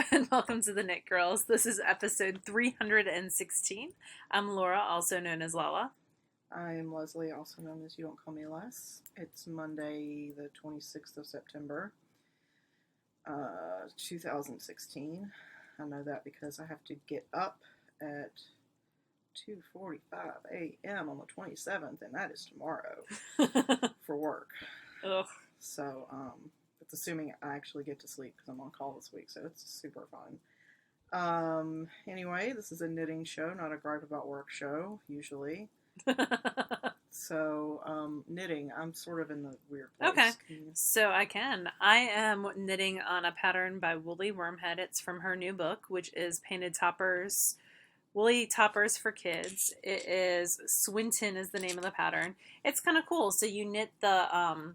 Hello and welcome to the Knit Girls. This is episode 316. I'm Laura, also known as Lala. I am Leslie, also known as You Don't Call Me Les. It's Monday, the 26th of September, 2016. I know that because I have to get up at 2:45 a.m. on the 27th, and that is tomorrow for work. Ugh. So, it's assuming I actually get to sleep because I'm on call this week, so it's super fun. Anyway, this is a knitting show, not a gripe about work show, usually. So, knitting, I'm sort of in the weird place. Okay, so I am knitting on a pattern by Woolly Wormhead. It's from her new book, which is Painted Toppers, Woolly Toppers for Kids. It is Swinton is the name of the pattern. It's kind of cool. So you knit the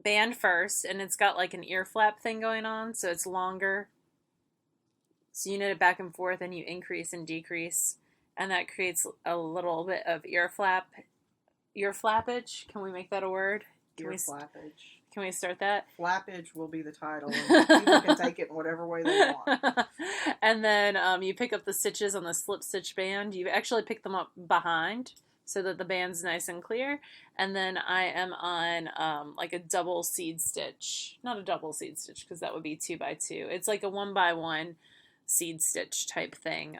band first, and it's got like an ear flap thing going on, so it's longer. So you knit it back and forth, and you increase and decrease, and that creates a little bit of ear flappage. Can we make that a word? Flappage. Can we start that? Flappage will be the title, and people can take it in whatever way they want. And then you pick up the stitches on the slip stitch band. You actually pick them up behind so that the band's nice and clear. And then I am on like a double seed stitch. Not a double seed stitch because that would be 2x2. It's like a 1x1 seed stitch type thing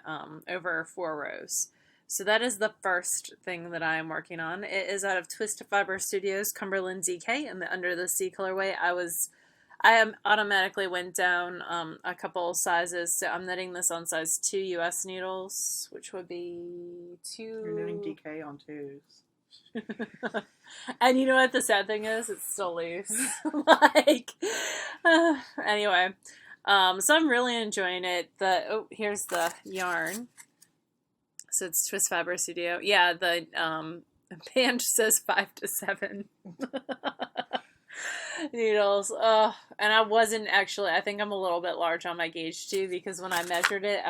over 4 rows. So that is the first thing that I am working on. It is out of Twist Fiber Studios, Cumberland DK, in the Under the Sea colorway. I automatically went down a couple sizes, so I'm knitting this on size 2 US needles, which would be 2... You're knitting DK on 2s. And you know what the sad thing is? It's still loose. Anyway, so I'm really enjoying it. Here's the yarn. So it's Twist Fiber Studio. Yeah, the band says 5 to 7 needles. And I wasn't actually, I think I'm a little bit large on my gauge too, because when I measured it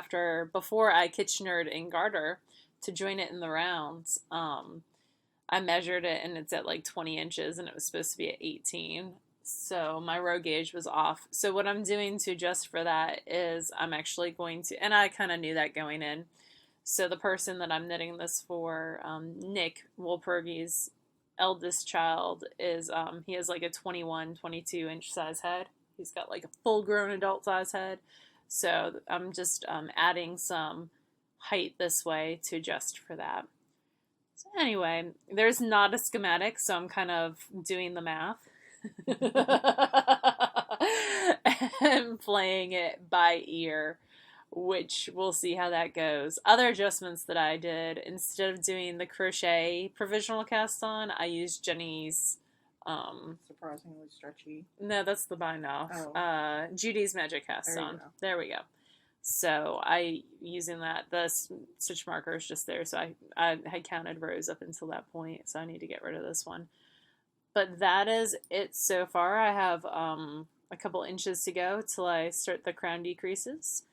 before I Kitchenered in garter to join it in the rounds, I measured it and it's at like 20 inches and it was supposed to be at 18. So my row gauge was off. So what I'm doing to adjust for that is I'm actually going to, and I kind of knew that going in. So the person that I'm knitting this for, Nick Wolpergy's eldest child, is he has like a 21, 22 inch size head. He's got like a full grown adult size head. So I'm just adding some height this way to adjust for that. So anyway, there's not a schematic, so I'm kind of doing the math and playing it by ear, which we'll see how that goes. Other adjustments that I did, instead of doing the crochet provisional cast on, I used Jenny's surprisingly stretchy. No, that's the bind off. Oh. Judy's Magic Cast on. There we go. So I using the stitch marker is just there. So I had counted rows up until that point. So I need to get rid of this one. But that is it so far. I have a couple inches to go till I start the crown decreases.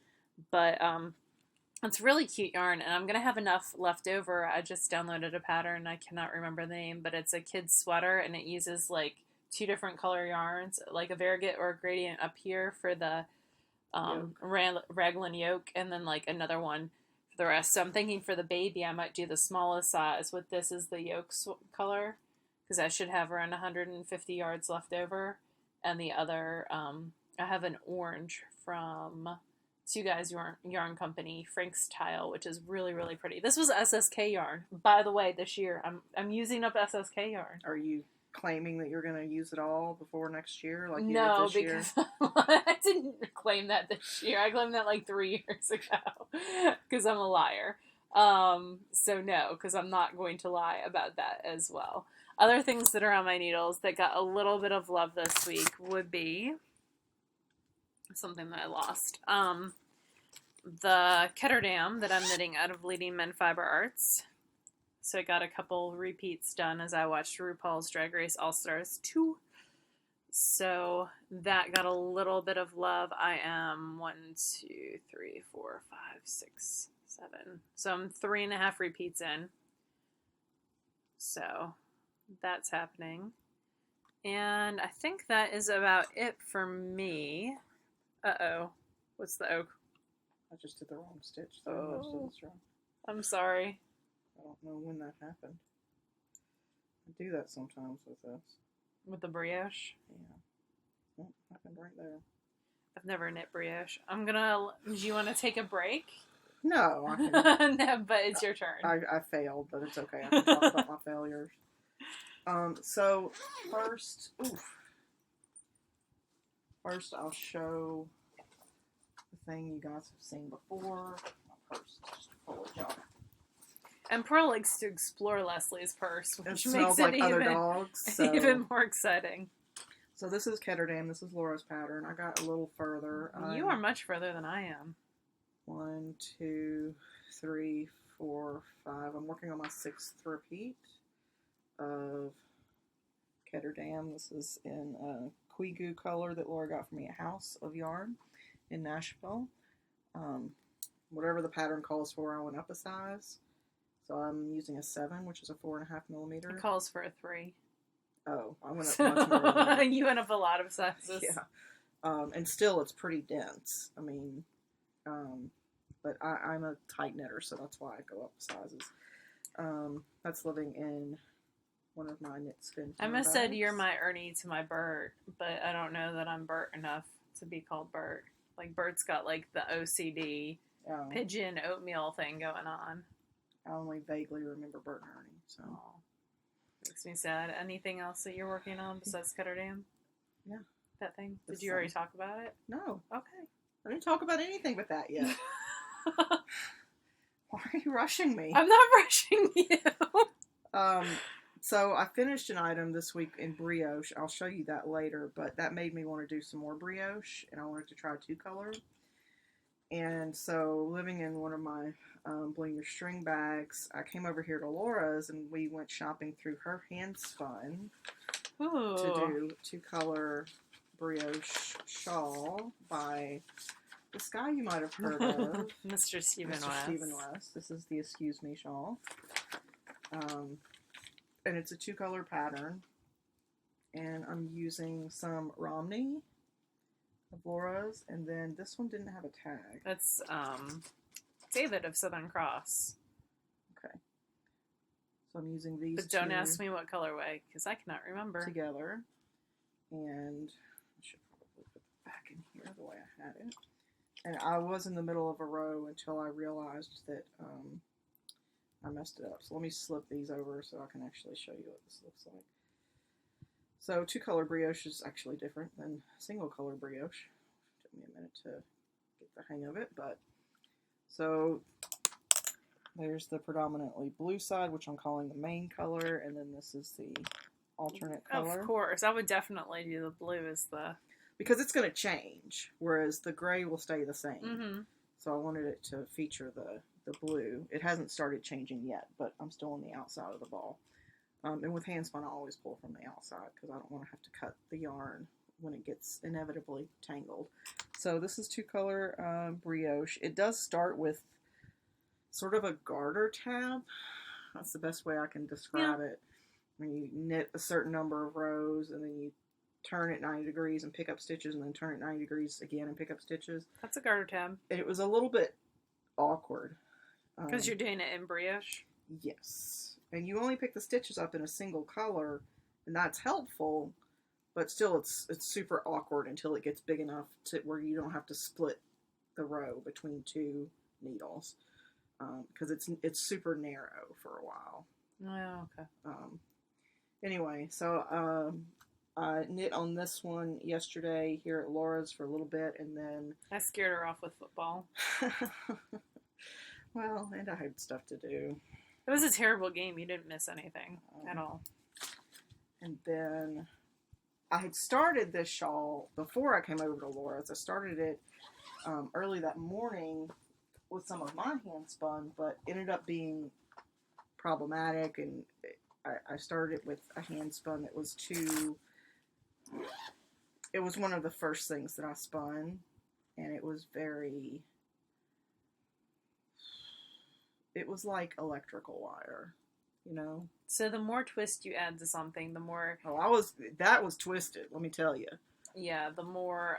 But it's really cute yarn, and I'm going to have enough left over. I just downloaded a pattern. I cannot remember the name, but it's a kid's sweater, and it uses like 2 different color yarns, like a variegated or a gradient up here for the raglan yoke, and then like another one for the rest. So I'm thinking for the baby, I might do the smallest size with this as the yoke color, because I should have around 150 yards left over. And the other, I have an orange from Two Guys Yarn Company, Frank's Tile, which is really, really pretty. This was SSK yarn, by the way. This year, I'm using up SSK yarn. Are you claiming that you're going to use it all before next year, like you no, did this because I didn't claim that this year. I claimed that like 3 years ago, because I'm a liar. So no, because I'm not going to lie about that as well. Other things that are on my needles that got a little bit of love this week would be something that I lost. The Ketterdam that I'm knitting out of Leading Men Fiber Arts. So I got a couple repeats done as I watched RuPaul's Drag Race All-Stars 2. So that got a little bit of love. I am 1, 2, 3, 4, 5, 6, 7. So I'm 3.5 repeats in. So that's happening. And I think that is about it for me. Uh-oh. What's the I just did the wrong stitch. So most of it's wrong. I'm sorry. I don't know when that happened. I do that sometimes with this. With the brioche? Yeah. Oh, happened right there. I've never knit brioche. Do you want to take a break? No, I can. No, but it's your turn. I failed, but it's okay. I can talk about my failures. So first I'll show the thing you guys have seen before. My purse is just full of junk. And Pearl likes to explore Leslie's purse, which It makes smells it like other dogs. So. even more exciting. So this is Ketterdam. This is Laura's pattern. I got a little further. You are much further than I am. 1, 2, 3, 4, 5. I'm working on my 6th repeat of Ketterdam. This is in a Quigu color that Laura got for me at House of Yarn in Nashville. Whatever the pattern calls for, I went up a size. So I'm using a 7, which is a 4.5 millimeter. It calls for a 3. Oh, I went up much more than that. You went up a lot of sizes. Yeah. And still, it's pretty dense. I mean, but I'm a tight knitter, so that's why I go up sizes. That's living in one of my knit spin. I must said you're my Ernie to my Bert, but I don't know that I'm Bert enough to be called Bert. Like, Bert's got, like, the OCD pigeon oatmeal thing going on. I only vaguely remember Bert and Ernie, so. Oh, makes me sad. Anything else that you're working on besides Ketterdam? Yeah. That thing? Did you already talk about it? No. Okay. I didn't talk about anything but that yet. Why are you rushing me? I'm not rushing you. So I finished an item this week in brioche. I'll show you that later, but that made me want to do some more brioche, and I wanted to try 2-color. And so, living in one of my Bling Your String bags, I came over here to Laura's, and we went shopping through her hand spun to do 2-color brioche shawl by this guy you might have heard of, Mr. Stephen West. This is the Excuse Me shawl, and it's a 2-color pattern. And I'm using some Romney of Laura's, and then this one didn't have a tag. That's David of Southern Cross. Okay. So I'm using these But don't ask me what colorway, because I cannot remember. Together. And I should probably put it back in here the way I had it. And I was in the middle of a row until I realized that I messed it up. So let me slip these over so I can actually show you what this looks like. So 2-color brioche is actually different than single-color brioche. It took me a minute to get the hang of it, but so there's the predominantly blue side, which I'm calling the main color, and then this is the alternate color. Of course, I would definitely do the blue as the... Because it's going to change, whereas the gray will stay the same. Mm-hmm. So I wanted it to feature the blue. It hasn't started changing yet, but I'm still on the outside of the ball. And with hand spun, I always pull from the outside because I don't want to have to cut the yarn when it gets inevitably tangled. So this is 2-color brioche. It does start with sort of a garter tab. That's the best way I can describe it. When you knit a certain number of rows and then you turn it 90 degrees and pick up stitches and then turn it 90 degrees again and pick up stitches. That's a garter tab. And it was a little bit awkward. Because you're doing it in brioche? Yes. And you only pick the stitches up in a single color, and that's helpful, but still it's super awkward until it gets big enough to where you don't have to split the row between 2 needles, because it's super narrow for a while. Oh, okay. Anyway, so I knit on this one yesterday here at Laura's for a little bit, and then... I scared her off with football. Well, and I had stuff to do. It was a terrible game. You didn't miss anything at all. And then I had started this shawl before I came over to Laura's. I started it early that morning with some of my hand spun, but ended up being problematic. And I started it with a hand spun that was it was one of the first things that I spun, and it was it was like electrical wire, you know? So the more twist you add to something, the more... Oh, that was twisted, let me tell you. Yeah, the more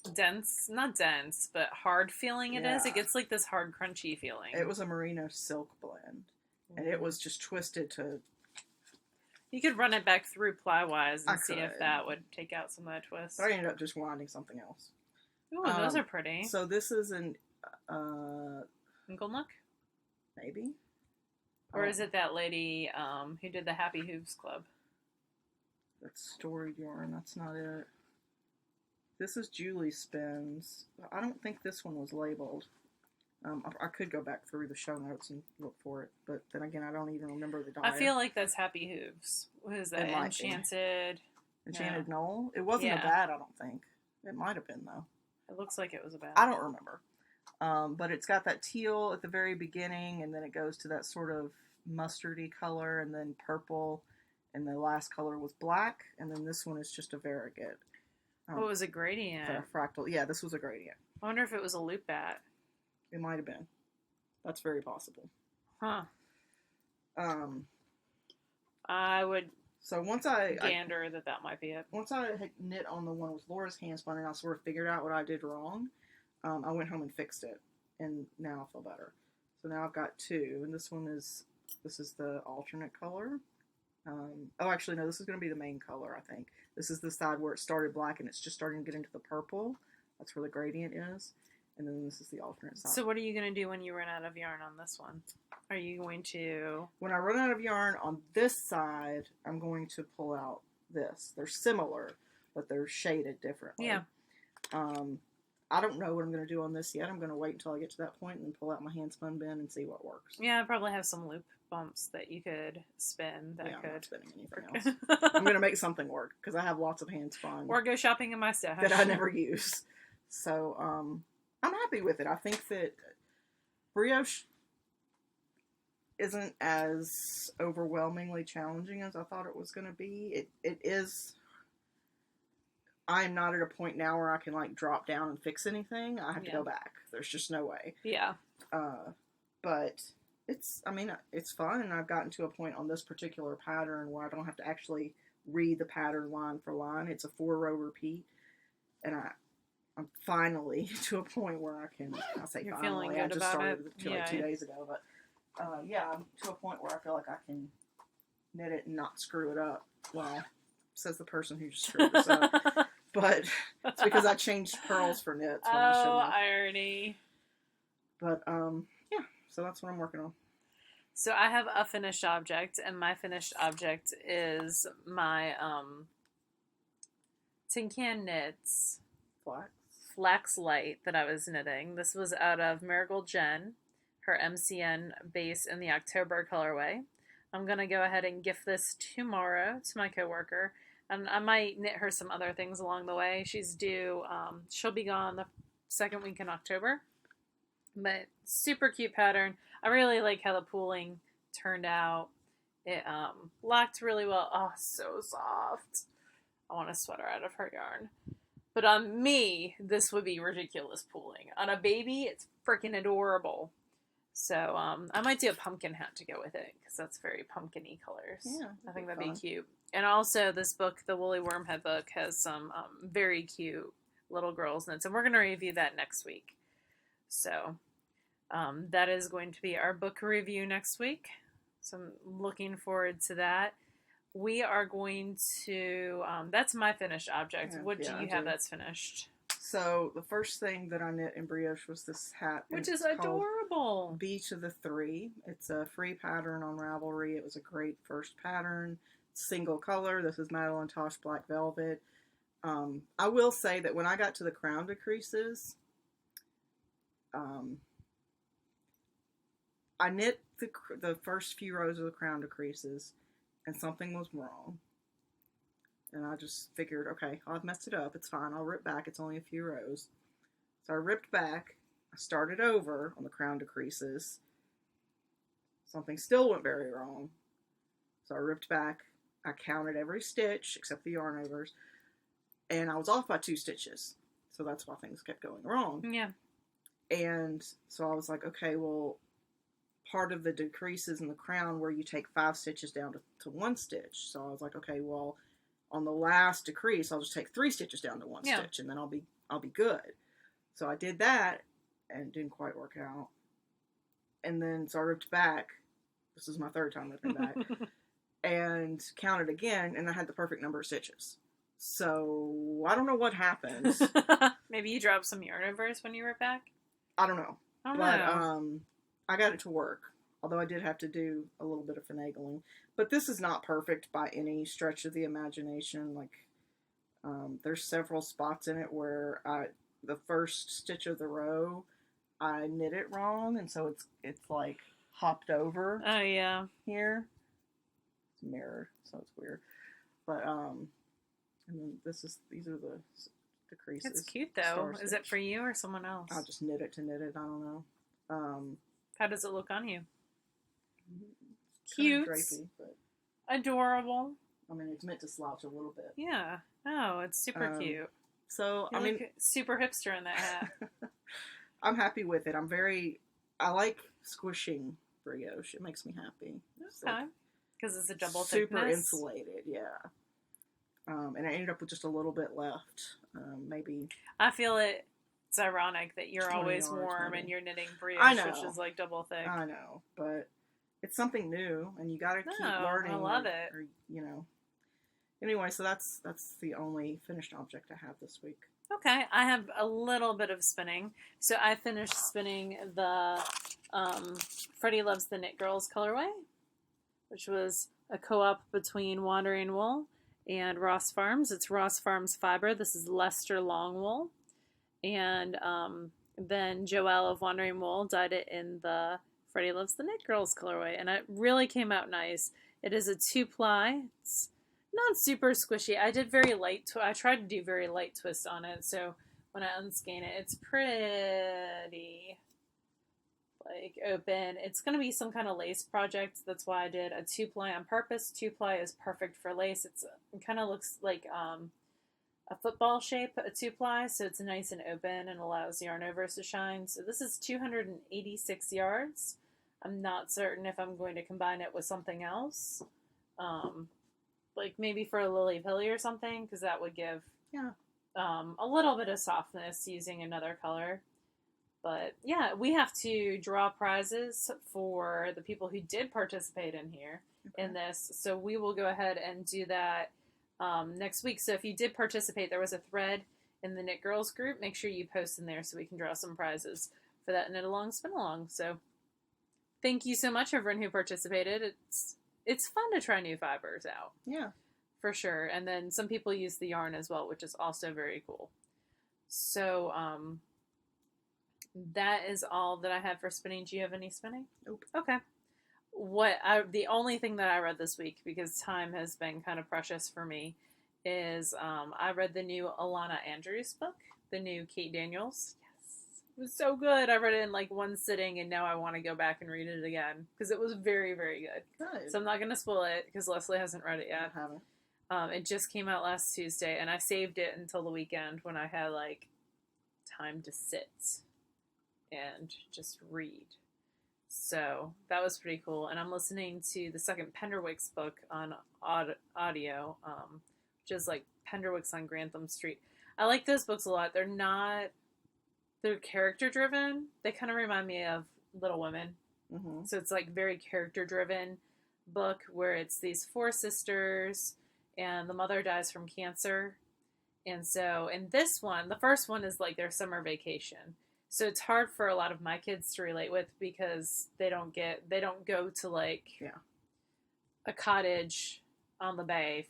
dense, not dense, but hard feeling it is. Yeah. It gets like this hard, crunchy feeling. It was a merino silk blend, and it was just twisted to. You could run it back through Plywise I and see if could. that would take out some of that twist. But I ended up just winding something else. Ooh, those are pretty. So this is an Inglenook? maybe. Or is it that lady who did the Happy Hooves Club? That's storied yarn. That's not it. This is Julie Spins. I don't think this one was labeled. I could go back through the show notes and look for it, but then again, I don't even remember the dye. I feel like that's Happy Hooves. What is that? Enchanted Knoll? It wasn't a bad, I don't think. It might have been, though. It looks like it was a bad. I don't remember. But it's got that teal at the very beginning, and then it goes to that sort of mustardy color, and then purple, and the last color was black, and then this one is just a variegated. What was a gradient? Fractal. Yeah, this was a gradient. I wonder if it was a loop bat. It might have been. That's very possible. Huh. I would. So once I gander that might be it. Once I had knit on the one with Laura's handspun, and I sort of figured out what I did wrong, I went home and fixed it, and now I feel better. So now I've got two, and this is the alternate color. Actually, no, this is going to be the main color, I think. This is the side where it started black, and it's just starting to get into the purple. That's where the gradient is. And then this is the alternate side. So what are you going to do when you run out of yarn on this one? Are you going to... When I run out of yarn on this side, I'm going to pull out this. They're similar, but they're shaded differently. Yeah. I don't know what I'm going to do on this yet. I'm going to wait until I get to that point and pull out my handspun bin and see what works. Yeah, I probably have some loop bumps that you could spin that I'm not spinning anything work. else. I'm going to make something work because I have lots of handspun. Or go shopping in my stash. That I never use. So, I'm happy with it. I think that Brioche isn't as overwhelmingly challenging as I thought it was going to be. It is. I'm not at a point now where I can like drop down and fix anything. I have to go back. There's just no way. Yeah. But it's fun, and I've gotten to a point on this particular pattern where I don't have to actually read the pattern line for line. It's a 4-row repeat, and I'm finally to a point where I can. I say You're finally. Feeling good I just about started it. like 2 days ago, but I'm to a point where I feel like I can knit it and not screw it up. Well, says the person who just screwed this up. But it's because I changed pearls for knits. When I shouldn't have. Irony. But so that's what I'm working on. So I have a finished object, and my finished object is my Tin Can Knits Flax Light that I was knitting. This was out of Marigold Jen, her MCN base in the October colorway. I'm going to go ahead and gift this tomorrow to my coworker, and I might knit her some other things along the way. She's due, she'll be gone the second week in October, but super cute pattern. I really like how the pooling turned out. It locked really well. Oh, so soft. I want a sweater out of her yarn. But on me, this would be ridiculous pooling. On a baby, it's freaking adorable. So I might do a pumpkin hat to go with it, because that's very pumpkin-y colors. Yeah, I think that'd be cute. And also, this book, the Woolly Wormhead book, has some very cute little girls knits, and we're going to review that next week. So that is going to be our book review next week. So I'm looking forward to that. We are going to, that's my finished object. What do you have that's finished? So the first thing that I knit in Brioche was this hat. Which is adorable. Beach of the Three. It's a free pattern on Ravelry. It was a great first pattern. Single color. This is Madeline Tosh Black Velvet. I will say that when I got to the crown decreases, I knit the first few rows of the crown decreases, and something was wrong. And I just figured, okay, I've messed it up. It's fine. I'll rip back. It's only a few rows. So I ripped back. I started over on the crown decreases. Something still went very wrong. So I ripped back. I counted every stitch except the yarn overs. And I was off by 2 stitches. So that's why things kept going wrong. Yeah. And so I was like, okay, well, part of the decreases in the crown where you take 5 stitches down to 1 stitch. So I was like, okay, well, on the last decrease, I'll just take 3 stitches down to 1 stitch, and then I'll I'll be good. So I did that, and it didn't quite work out. And then, so I ripped back. This is my third time ripping back. And counted again, and I had the perfect number of stitches. So, I don't know what happened. Maybe you dropped some yarn overs when you were back? I don't know. I don't But, know. I got it to work. Although I did have to do a little bit of finagling. But this is not perfect by any stretch of the imagination. Like, there's several spots in it where the first stitch of the row, I knit it wrong, and so it's like hopped over. Oh, yeah. Here. It's mirrored, so it's weird. But, and then these are the creases. It's cute, though. Is it for you or someone else? I'll just knit it to knit it. I don't know. How does it look on you? Cute. Cute. Drapey, but Adorable. I mean, it's meant to slouch a little bit. Yeah. Oh, it's super cute. So, You look super hipster in that hat. I'm happy with it. I like squishing brioche. It makes me happy. Okay. Because it's a double super thickness. insulated, yeah. And I ended up with just a little bit left. Maybe. I feel it's ironic that you're always yards, warm maybe. and you're knitting brioche, I know. which is like double thick. I know, but it's something new, and you got to keep learning. I love it. Or, you know. Anyway, so that's the only finished object I have this week. Okay, I have a little bit of spinning. So I finished spinning the Freddie Loves the Knit Girls colorway, which was a co-op between Wandering Wool and Ross Farms. It's Ross Farms fiber. This is Leicester long wool. And then Joelle of Wandering Wool dyed it in the Freddie Loves the Knit Girls colorway. And it really came out nice. It is a 2-ply. It's not super squishy. I did very light. I tried to do very light twist on it. So when I unskein it, it's pretty like open. It's going to be some kind of lace project. That's why I did a 2-ply on purpose. 2-ply is perfect for lace. It kind of looks like a football shape, a 2-ply, so it's nice and open and allows yarn overs to shine. So this is 286 yards. I'm not certain if I'm going to combine it with something else. Like maybe for a Lily Pilly or something, because that would give a little bit of softness using another color. But yeah, we have to draw prizes for the people who did participate in here in this. So we will go ahead and do that next week. So if you did participate, there was a thread in the Knit Girls group. Make sure you post in there so we can draw some prizes for that knit along, spin along. So thank you so much, everyone who participated. It's fun to try new fibers out. Yeah. For sure. And then some people use the yarn as well, which is also very cool. So, that is all that I have for spinning. Do you have any spinning? Nope. Okay. The only thing that I read this week, because time has been kind of precious for me, is I read the new Alana Andrews book, the new Kate Daniels. It was so good. I read it in like one sitting, and now I want to go back and read it again because it was very, very good. Good. So I'm not going to spoil it because Leslie hasn't read it yet. I haven't. It just came out last Tuesday, and I saved it until the weekend when I had like time to sit and just read. So that was pretty cool. And I'm listening to the second Penderwick's book on audio, which is like Penderwick's on Grantham Street. I like those books a lot. They're character driven. They kind of remind me of Little Women. Mm-hmm. So it's like very character driven book where it's these 4 sisters and the mother dies from cancer. And so in this one, the first one is like their summer vacation. So it's hard for a lot of my kids to relate with because they don't go to like a cottage on the bay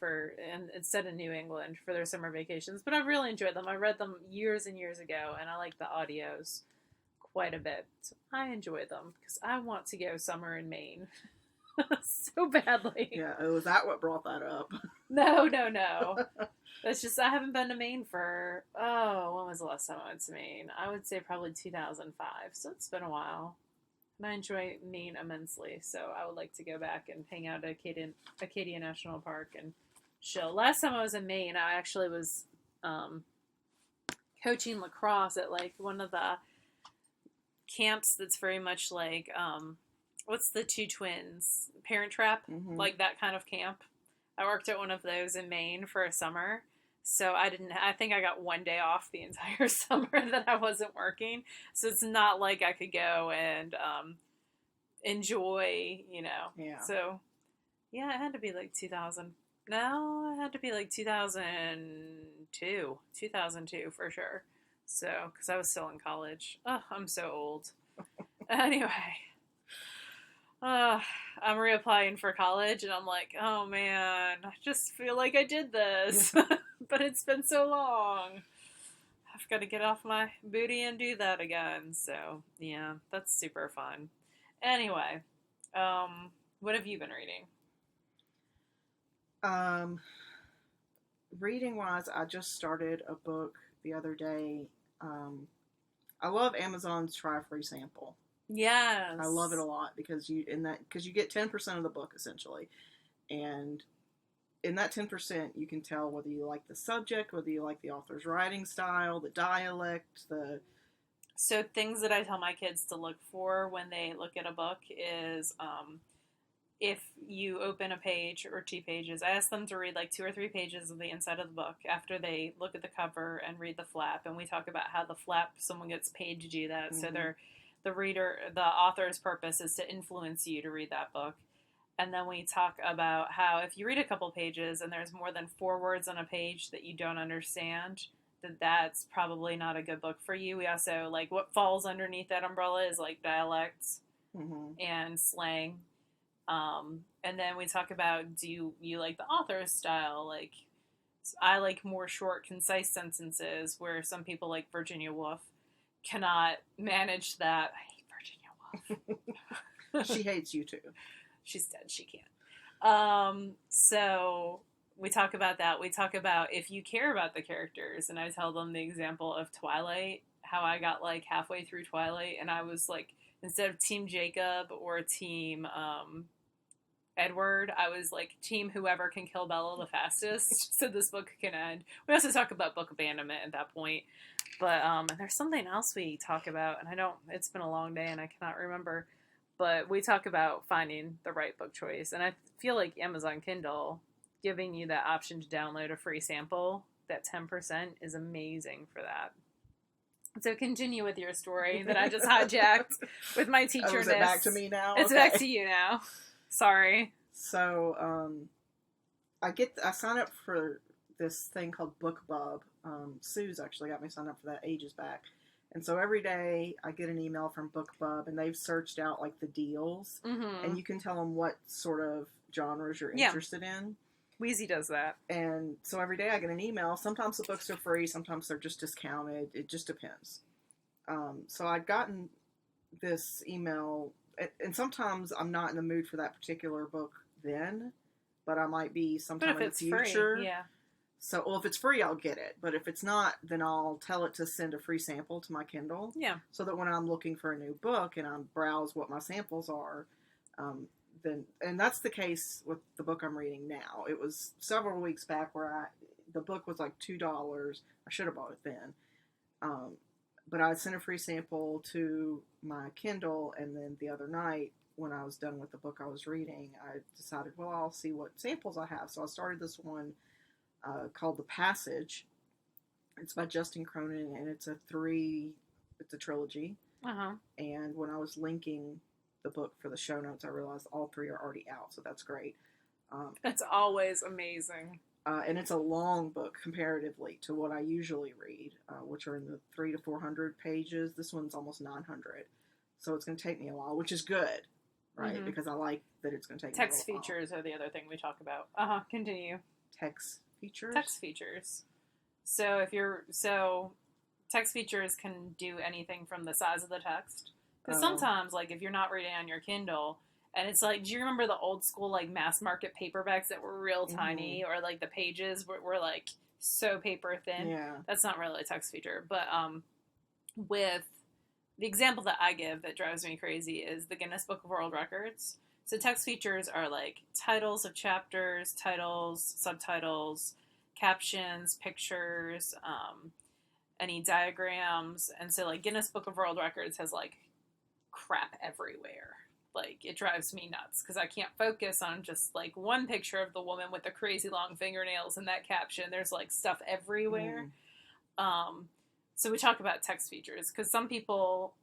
instead of New England for their summer vacations. But I've really enjoyed them. I read them years and years ago, and I like the audios quite a bit. So I enjoy them because I want to go summer in Maine so badly. Yeah, was that what brought that up? No. It's just I haven't been to Maine for, when was the last time I went to Maine? I would say probably 2005, so it's been a while. And I enjoy Maine immensely, so I would like to go back and hang out at Acadia National Park and chill. Last time I was in Maine, I actually was coaching lacrosse at like one of the camps that's very much like, what's the Two Twins? Parent Trap? Mm-hmm. Like that kind of camp. I worked at one of those in Maine for a summer. So I think I got one day off the entire summer that I wasn't working. So it's not like I could go and enjoy, Yeah. So yeah, it had to be like 2000. No, it had to be like 2002. 2002 for sure. So, because I was still in college. Oh, I'm so old. Anyway, uh, I'm reapplying for college and I'm like, oh man, I just feel like I did this. But it's been so long. I've got to get off my booty and do that again. So, yeah, that's super fun. Anyway, what have you been reading? Um, reading wise, I just started a book the other day. I love Amazon's try free sample. Yes. I love it a lot because you get 10% of the book essentially, and in that 10% you can tell whether you like the subject, whether you like the author's writing style, the dialect, the So things that I tell my kids to look for when they look at a book is if you open a page or 2 pages, I ask them to read like 2 or 3 pages of the inside of the book after they look at the cover and read the flap. And we talk about how the flap, someone gets paid to do that. Mm-hmm. So the author's purpose is to influence you to read that book. And then we talk about how if you read a couple pages and there's more than 4 words on a page that you don't understand, that's probably not a good book for you. We also, like, what falls underneath that umbrella is like dialects and slang. And then we talk about, do you like the author's style? Like, I like more short, concise sentences, where some people like Virginia Woolf cannot manage that. I hate Virginia Woolf. She hates you too. She's dead. She can't. So we talk about that. We talk about if you care about the characters, and I tell them the example of Twilight, how I got like halfway through Twilight, and I was like, instead of Team Jacob or Team Edward, I was like team whoever can kill Bella the fastest so this book can end. We also talk about book abandonment at that point. But there's something else we talk about, and it's been a long day and I cannot remember. But we talk about finding the right book choice. And I feel like Amazon Kindle giving you that option to download a free sample, that 10% is amazing for that. So continue with your story that I just hijacked with my teacher. Is it back to me now? It's back to you now. Sorry. So, I sign up for this thing called BookBub. Sue's actually got me signed up for that ages back. And so every day I get an email from BookBub, and they've searched out like the deals, and you can tell them what sort of genres you're interested in. Wheezy does that. And so every day I get an email. Sometimes the books are free, sometimes they're just discounted. It just depends. So I'd gotten this email, and sometimes I'm not in the mood for that particular book then, but I might be sometime in the future. Free, yeah. So, well, if it's free, I'll get it. But if it's not, then I'll tell it to send a free sample to my Kindle. Yeah. So that when I'm looking for a new book and I browse what my samples are, and that's the case with the book I'm reading now. It was several weeks back where the book was like $2. I should have bought it then. But I sent a free sample to my Kindle, and then the other night when I was done with the book I was reading, I decided, well, I'll see what samples I have. So I started this one called The Passage. It's by Justin Cronin, and it's a trilogy. Uh-huh. And when I was linking the book for the show notes, I realized all 3 are already out, so that's great. That's always amazing. And it's a long book comparatively to what I usually read, which are in the 300 to 400 pages. This one's almost 900. So it's going to take me a while, which is good, right? Mm-hmm. Because I like that it's going to take me a while. Text features are the other thing we talk about. Continue. Text features? Text features. So text features can do anything from the size of the text. Because sometimes, like, if you're not reading on your Kindle, and it's like, do you remember the old school, like, mass market paperbacks that were real tiny? Or, like, the pages were like, so paper thin? Yeah. That's not really a text feature. But with the example that I give that drives me crazy is the Guinness Book of World Records. So text features are, like, titles of chapters, titles, subtitles, captions, pictures, any diagrams. And so, like, Guinness Book of World Records has, like, crap everywhere. like, it drives me nuts because I can't focus on just, like, one picture of the woman with the crazy long fingernails and that caption. There's, like, stuff everywhere. So we talk about text features because some people,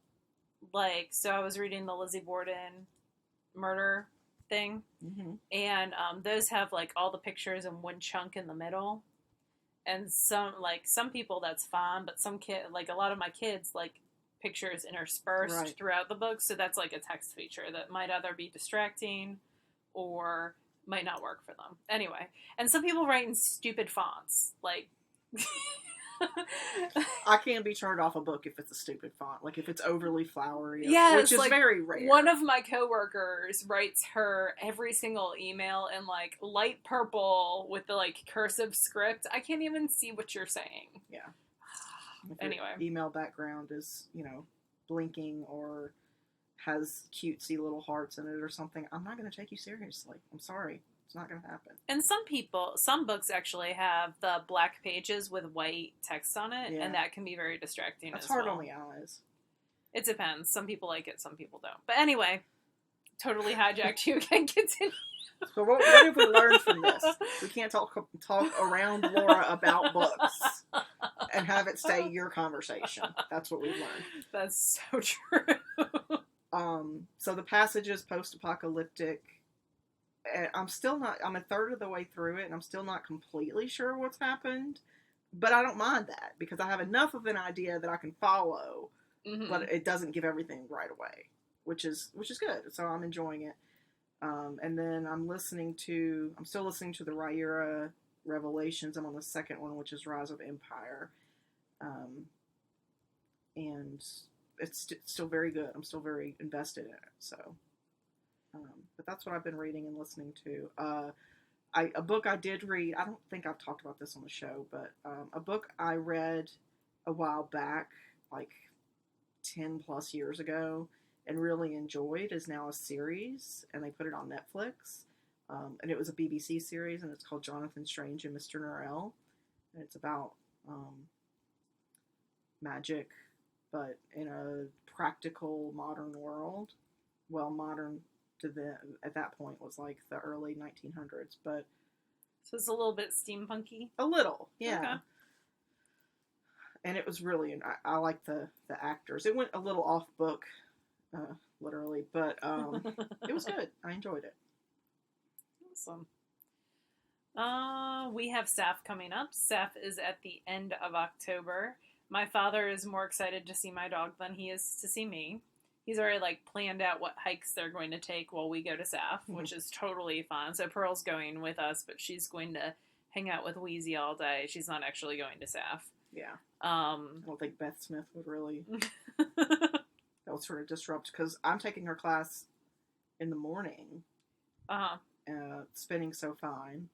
like, so I was reading the Lizzie Borden murder thing, and those have, like, all the pictures in one chunk in the middle. And some people that's fine, but some like, a lot of my kids, like, pictures interspersed throughout the book, so that's like a text feature that might either be distracting or might not work for them. Anyway, and some people write in stupid fonts, like I can't be turned off a book if it's a stupid font, like if it's overly flowery, yes, which is like, very rare. One of my coworkers writes her every single email in, like, light purple with the, like, cursive script. I can't even see what you're saying. Yeah. Anyway, email background is, blinking or has cutesy little hearts in it or something, I'm not going to take you seriously. I'm sorry. It's not going to happen. And some books actually have the black pages with white text on it, and that can be very distracting. That's as hard well. on the eyes. It depends. Some people like it, some people don't. But anyway, totally hijacked you again. Continue. So what have we learned from this? We can't talk around Laura about books and have it stay your conversation. That's what we've learned. That's so true. So the passage is post-apocalyptic. I'm a third of the way through it, and I'm still not completely sure what's happened. But I don't mind that, because I have enough of an idea that I can follow, but it doesn't give everything right away, which is good. So I'm enjoying it. And then I'm still listening to the Rhaenyra Revelations. I'm on the second one, which is Rise of Empire. And it's still very good. I'm still very invested in it. So, but that's what I've been reading and listening to. A book I did read, I don't think I've talked about this on the show, but a book I read a while back, like 10 plus years ago, and really enjoyed, is now a series, and they put it on Netflix. And it was a BBC series, and it's called Jonathan Strange and Mr. Norrell. And it's about magic, but in a practical modern world. Well, modern to at that point was like the early 1900s, but so it's a little bit steampunky. A little, yeah. Okay. And it was really, I like the actors. It went a little off book, literally, but it was good. I enjoyed it. Awesome. We have SAF coming up. SAF is at the end of October. My father is more excited to see my dog than he is to see me. He's already, like, planned out what hikes they're going to take while we go to SAF, which is totally fun. So Pearl's going with us, but she's going to hang out with Wheezy all day. She's not actually going to SAF. Yeah. I don't think Beth Smith would really. That would sort of disrupt, because I'm taking her class in the morning. Spinning So Fine.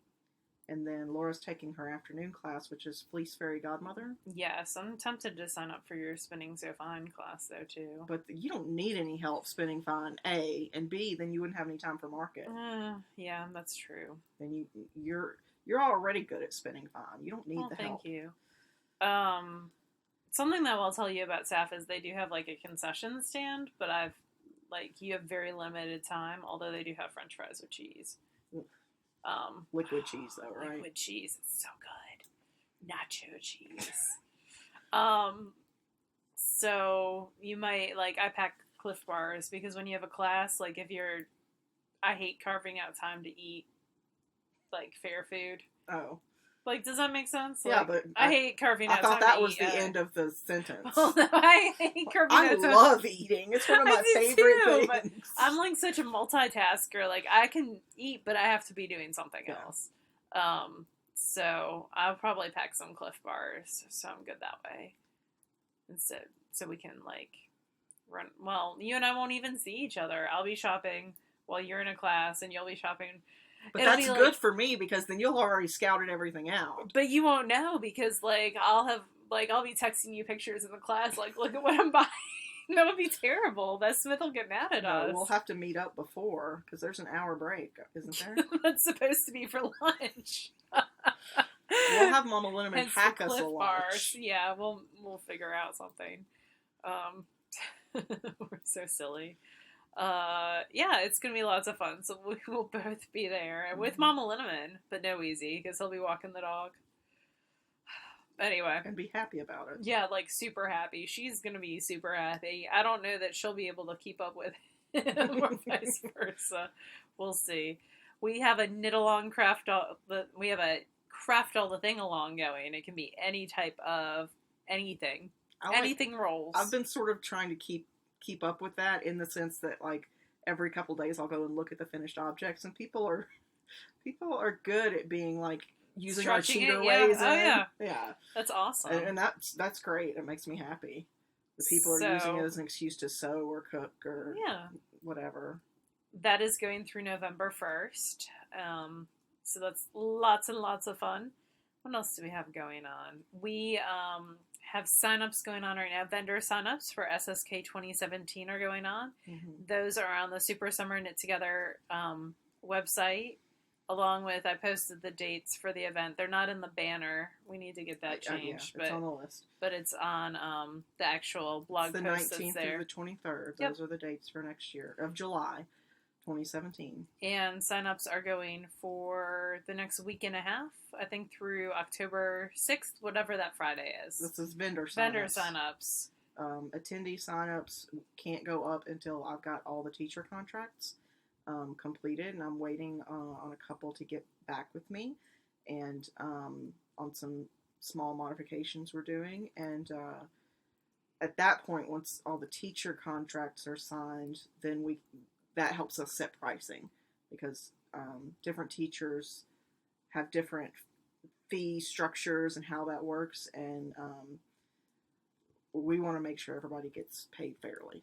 And then Laura's taking her afternoon class, which is Fleece Fairy Godmother. Yes, I'm tempted to sign up for your Spinning So Fine class, though, too. But you don't need any help spinning fine, A, and B, then you wouldn't have any time for market. Yeah, that's true. Then you're already good at spinning fine. You don't need the help. Thank you. Something that I'll tell you about SAF is they do have, like, a concession stand, but you have very limited time, although they do have French fries with cheese. Liquid cheese, though, right? Liquid cheese. It's so good. Nacho cheese. So you might, like, I pack Cliff Bars because when you have a class, like, I hate carving out time to eat, like, fair food. Oh. Like, does that make sense? Yeah, like, but I hate carving out time to eat. I thought that was the end of the sentence. Well, no, I hate carving out time. I love eating. It's one of my favorite things. But I'm, like, such a multitasker. Like, I can eat, but I have to be doing something else. So I'll probably pack some Cliff Bars, so I'm good that way. And so we can, like, run. Well, you and I won't even see each other. I'll be shopping while you're in a class, and you'll be shopping. But that's good for me, because then you'll already scouted everything out. But you won't know, because, like, I'll be texting you pictures in the class, like, look at what I'm buying. That would be terrible. Beth Smith will get mad at us. We'll have to meet up before, because there's an hour break, isn't there? That's supposed to be for lunch. We'll have Mama Linneman hack us a lunch. Bars. Yeah, we'll figure out something. We're so silly. Yeah, it's gonna be lots of fun. So we will both be there with Mama Linneman, but no Easy because he'll be walking the dog. Anyway, And be happy about it. yeah, like super happy. She's gonna be super happy. I don't know that she'll be able to keep up with him or vice versa. We'll see. We have a knit along we have a craft all the thing along going. It can be any type of anything. Anything rolls. I've been sort of trying to keep up with that in the sense that like every couple days I'll go and look at the finished objects, and people are good at being like using our cheater ways. Yeah, yeah, that's awesome, and that's great. It makes me happy. The people are using it as an excuse to sew or cook or whatever. That is going through November 1st, so that's lots and lots of fun. What else do we have going on? We have sign-ups going on right now. Vendor sign-ups for SSK 2017 are going on. Mm-hmm. Those are on the Super Summer Knit Together website, along with, I posted the dates for the event. They're not in the banner. We need to get that changed. It's on the list. But it's on the actual blog post that's there. The 19th through the 23rd. Those are the dates for next year, of July 2017. And sign-ups are going for the next week and a half, I think through October 6th, whatever that Friday is. This is vendor sign-ups. Vendor sign-ups. Attendee sign-ups can't go up until I've got all the teacher contracts completed, and I'm waiting on a couple to get back with me, and on some small modifications we're doing. And at that point, once all the teacher contracts are signed, then that helps us set pricing, because different teachers have different fee structures and how that works, and we want to make sure everybody gets paid fairly.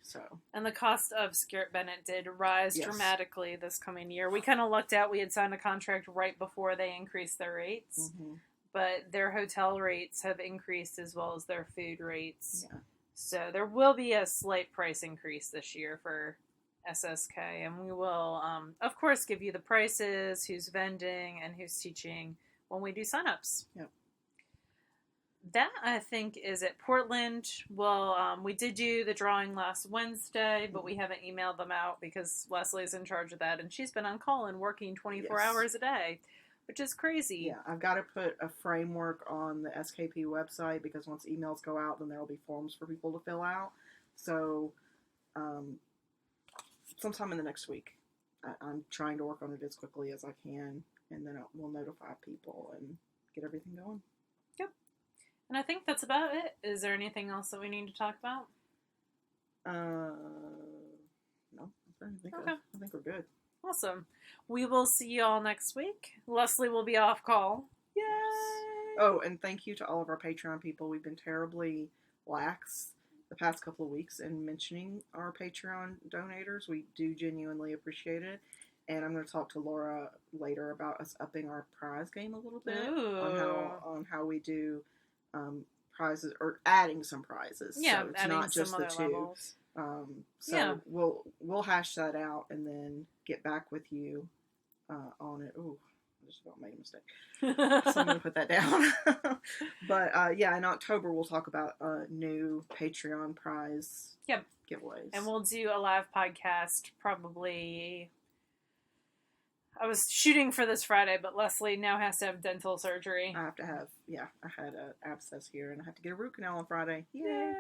And the cost of Skirt Bennett did rise dramatically this coming year. We kind of lucked out. We had signed a contract right before they increased their rates, but their hotel rates have increased as well as their food rates. Yeah. So there will be a slight price increase this year for SSK, and we will, of course, give you the prices, who's vending, and who's teaching when we do signups. Yep. That, I think, is it. Portland, well, we did do the drawing last Wednesday, but we haven't emailed them out because Leslie's in charge of that, and she's been on call and working 24 hours a day, which is crazy. Yeah, I've got to put a framework on the SKP website, because once emails go out, then there will be forms for people to fill out. So, sometime in the next week. I'm trying to work on it as quickly as I can, and then we'll notify people and get everything going. Yep. And I think that's about it. Is there anything else that we need to talk about? No. I think we're good. Awesome. We will see you all next week. Leslie will be off call. Yay! Oh, and thank you to all of our Patreon people. We've been terribly lax the past couple of weeks in mentioning our Patreon donators. We do genuinely appreciate it. And I'm going to talk to Laura later about us upping our prize game a little bit. Ooh. on how we do prizes, or adding some prizes. Yeah, so it's adding not just some the other two. levels. We'll hash that out and then get back with you on it. Ooh, I just about made a mistake. So I'm going to put that down. But in October we'll talk about new Patreon prize giveaways. And we'll do a live podcast probably. I was shooting for this Friday, but Leslie now has to have dental surgery. I have to have, I had an abscess here, and I have to get a root canal on Friday. Yay!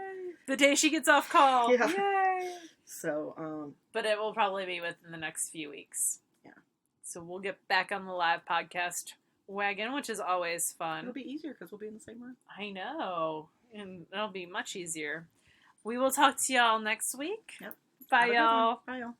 The day she gets off call. Yeah. Yay! So, but it will probably be within the next few weeks. Yeah. So we'll get back on the live podcast wagon, which is always fun. It'll be easier because we'll be in the same room. I know. And it'll be much easier. We will talk to y'all next week. Yep. Bye, y'all. Bye, y'all.